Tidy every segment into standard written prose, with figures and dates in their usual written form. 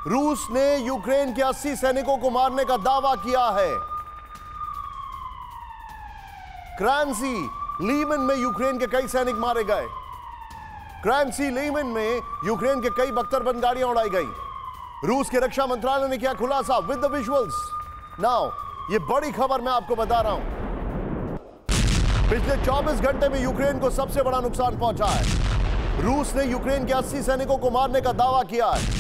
रूस ने यूक्रेन के 80 सैनिकों को मारने का दावा किया है। क्रांसी लीमन में यूक्रेन के कई सैनिक मारे गए। क्रांसी लीमन में यूक्रेन के कई बख्तरबंद गाड़ियां उड़ाई गई। रूस के रक्षा मंत्रालय ने किया खुलासा विद द विजुअल्स। नाउ ये बड़ी खबर मैं आपको बता रहा हूं। पिछले 24 घंटे में यूक्रेन को सबसे बड़ा नुकसान पहुंचा है। रूस ने यूक्रेन के 80 सैनिकों को मारने का दावा किया है।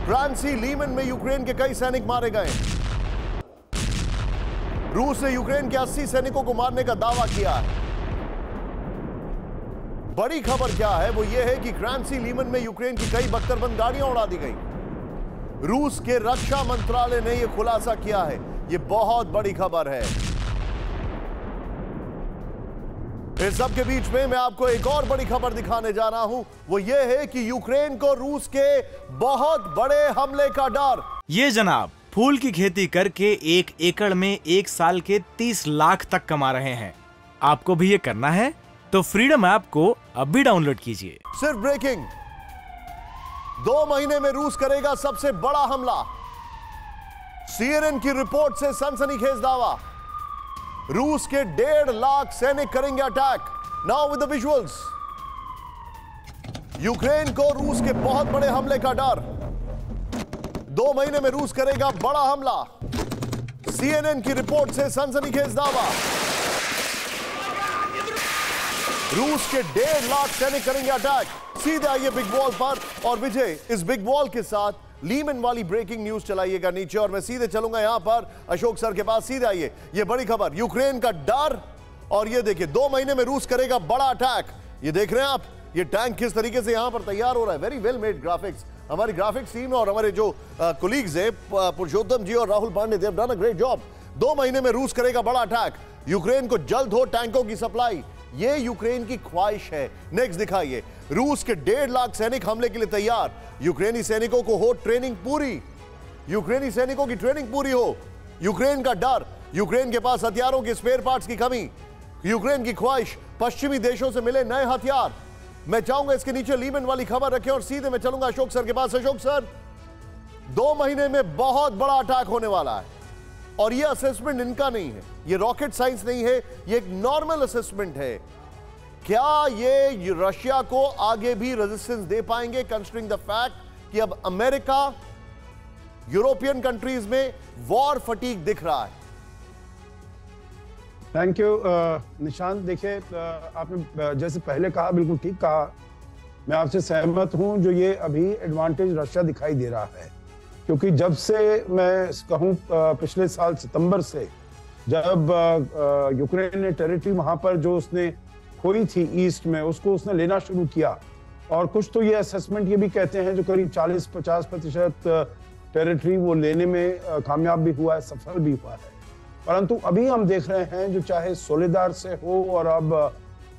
क्रांसी लीमन में यूक्रेन के कई सैनिक मारे गए। रूस ने यूक्रेन के 80 सैनिकों को मारने का दावा किया है। बड़ी खबर क्या है वो ये है कि क्रांसी लीमन में यूक्रेन की कई बख्तरबंद गाड़ियां उड़ा दी गई। रूस के रक्षा मंत्रालय ने यह खुलासा किया है। यह बहुत बड़ी खबर है। इस सब के बीच में मैं आपको एक और बड़ी खबर दिखाने जा रहा हूं। वो ये है कि यूक्रेन को रूस के बहुत बड़े हमले का डर। ये जनाब फूल की खेती करके 1 एकड़ में 1 साल के 30 लाख तक कमा रहे हैं। आपको भी ये करना है तो फ्रीडम ऐप को अब भी डाउनलोड कीजिए। सिर्फ ब्रेकिंग, 2 महीने में रूस करेगा सबसे बड़ा हमला। CNN की रिपोर्ट से सनसनीखेज दावा। रूस के 1.5 लाख सैनिक करेंगे attack. Now with the visuals. Ukraine को रूस के बहुत बड़े हमले का डर। 2 महीने में रूस करेगा बड़ा हमला। CNN की रिपोर्ट से सनसनीखेज दावा। रूस के 1.5 लाख सैनिक करेंगे अटैक। सीधे आइए बिग वॉल पर और विजय इस बिग वॉल के साथ लीमन वाली ब्रेकिंग न्यूज चलाइएगा नीचे और मैं सीधे चलूंगा यहां पर अशोक सर के पास। सीधे आइए, ये बड़ी खबर, यूक्रेन का डर। और ये देखिए 2 महीने में रूस करेगा बड़ा अटैक। ये देख रहे हैं आप, ये टैंक किस तरीके से यहां पर तैयार हो रहा है। Very well made graphics. हमारी ग्राफिक्स टीम और हमारे जो कोलीग्स है पुरुषोत्तम जी और Rahul Pandey, they have done a great job. 2 महीने में रूस करेगा बड़ा अटैक। यूक्रेन को जल्द हो टैंकों की सप्लाई, ये यूक्रेन की ख्वाहिश है। नेक्स्ट दिखाइए, रूस के 1.5 लाख सैनिक हमले के लिए तैयार। यूक्रेनी सैनिकों को हो ट्रेनिंग पूरी। यूक्रेनी सैनिकों की ट्रेनिंग पूरी हो। यूक्रेन का डर, यूक्रेन के पास हथियारों के स्पेयर पार्ट्स की कमी, यूक्रेन की ख्वाहिश पश्चिमी देशों से मिले नए हथियार। मैं चाहूंगा इसके नीचे लीमन वाली खबर रखें और सीधे मैं चलूंगा अशोक सर के पास। अशोक सर, 2 महीने में बहुत बड़ा अटैक होने वाला है और यह असेसमेंट इनका नहीं है, यह रॉकेट साइंस नहीं है, यह एक नॉर्मल असेसमेंट है। क्या ये रशिया को आगे भी रेजिस्टेंस दे पाएंगे कंसीडरिंग द फैक्ट कि अब अमेरिका, यूरोपियन कंट्रीज में वॉर फटीग दिख रहा है? Thank you Nishant. देखिए आपने जैसे पहले कहा बिल्कुल ठीक कहा, मैं आपसे सहमत हूं। जो ये अभी एडवांटेज रशिया दिखाई दे रहा है, क्योंकि जब से मैं कहूं पिछले साल सितंबर से जब यूक्रेन ने टेरिटरी वहां पर जो उसने खोई थी ईस्ट में, उसको उसने लेना शुरू किया। और कुछ तो ये असेसमेंट ये भी कहते हैं जो करीब 40-50% टेरिटरी वो लेने में कामयाब भी हुआ है, सफल भी हुआ है। परंतु अभी हम देख रहे हैं जो चाहे सोलेदार से हो और अब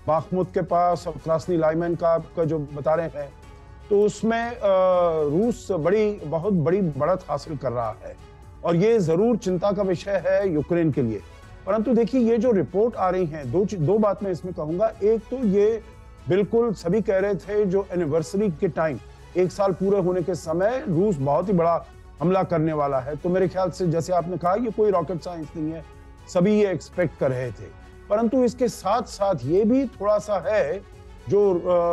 बाखमुत के पास और क्रास्नी लाइमन का जो बता रहे हैं, तो उसमें रूस बहुत बड़ी बढ़त हासिल कर रहा है और ये जरूर चिंता का विषय है यूक्रेन के लिए। परंतु देखिए ये जो रिपोर्ट आ रही हैं, दो बात मैं इसमें कहूंगा। एक तो ये बिल्कुल सभी कह रहे थे जो एनिवर्सरी के टाइम 1 साल पूरे होने के समय रूस बहुत ही बड़ा हमला करने वाला है, तो मेरे ख्याल से जैसे आपने कहा ये कोई रॉकेट साइंस नहीं है, सभी ये एक्सपेक्ट कर रहे थे। परंतु इसके साथ साथ ये भी थोड़ा सा है जो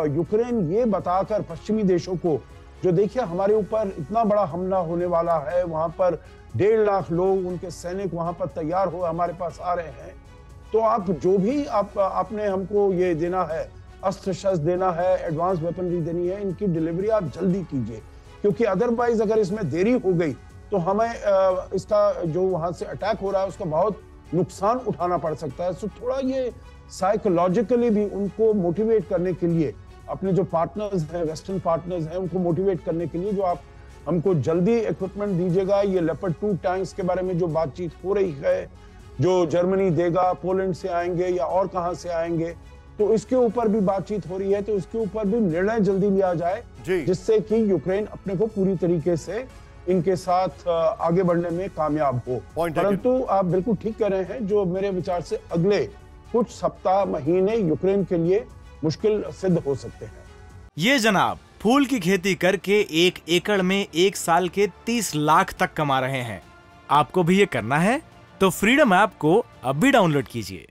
यूक्रेन ये बताकर पश्चिमी देशों को, जो देखिए हमारे ऊपर इतना बड़ा हमला होने वाला है, वहां पर 1.5 लाख लोग, उनके सैनिक वहां पर तैयार हो हमारे पास आ रहे हैं, तो आप जो भी आपने हमको ये देना है, अस्त्र शस्त्र देना है, एडवांस वेपनरी देनी है, इनकी डिलीवरी आप जल्दी कीजिए, क्योंकि अदरवाइज अगर इसमें देरी हो गई तो हमें इसका जो वहां से अटैक हो रहा है उसका बहुत नुकसान उठाना पड़ सकता है। सो थोड़ा ये साइकोलॉजिकली भी उनको मोटिवेट करने के लिए, अपने जो पार्टनर्स हैं, वेस्टर्न पार्टनर्स हैं, उनको मोटिवेट करने के लिए जो आप हमको जल्दी इक्विपमेंट दीजिएगा। ये लेपर्ड 2 टैंक्स के बारे में जो बातचीत हो रही है, जो जर्मनी देगा, पोलैंड से आएंगे या और कहां से आएंगे, तो इसके ऊपर भी बातचीत हो रही है। तो इसके ऊपर भी निर्णय जल्दी लिया जाए जिससे कि यूक्रेन अपने को पूरी तरीके से इनके साथ आगे बढ़ने में कामयाब हो। परंतु आप बिल्कुल ठीक कह रहे हैं, जो मेरे विचार से अगले कुछ सप्ताह, महीने यूक्रेन के लिए मुश्किल सिद्ध हो सकते हैं। ये जनाब फूल की खेती करके 1 एकड़ में 1 साल के 30 लाख तक कमा रहे हैं। आपको भी ये करना है तो फ्रीडम ऐप को अभी डाउनलोड कीजिए।